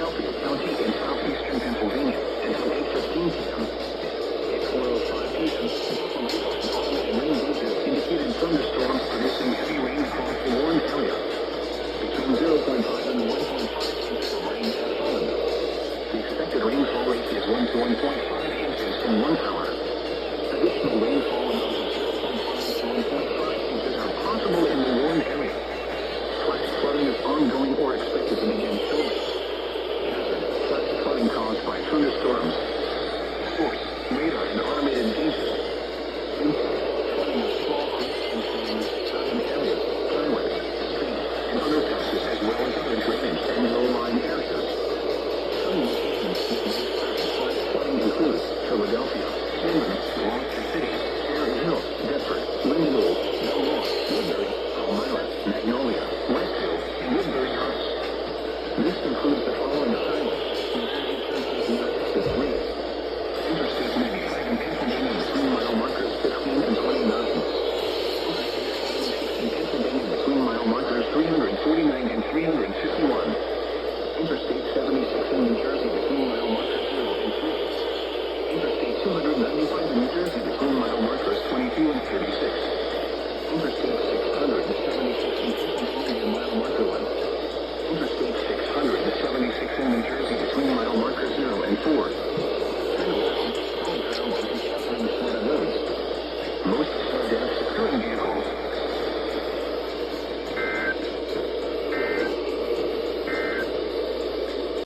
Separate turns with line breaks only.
Philadelphia County in southeastern Pennsylvania until 8:15 p.m. At 4:05 p.m., and rain gauges indicated thunderstorms producing heavy rain across the Warren area. Between 0.5 and 1.5 inches of rain has fallen. The expected rainfall rate is 1 to 1.5 inches in 1 hour. Additional rainfall amounts of 0.5 to 1.5 inches are possible in the Warren area. Flash flooding is ongoing or expected to begin shortly. Hazard: flash flooding caused by thunderstorms. Source: radar and automated gauges. Impact: flooding of small creeks and streams, urban areas, highways, streets, and underpasses, as well as other drainage and low-lying areas. Some locations with most flash flooding include Philadelphia, Pullman, Gloucester City, Cherry Hill, Bedford, Lindenwood, Belmont, Woodbury, Elmira, Magnolia, Westfield, and Woodbury Heights. This includes the following highways: Interstate 3, Interstate 95 in Pennsylvania between mile markers 15 and 29, Interstate 76 in Pennsylvania between mile markers 349 and 351, Interstate 76 in New Jersey between mile markers 0 and 3, Interstate 295 in New Jersey between mile markers 22 and 36, Interstate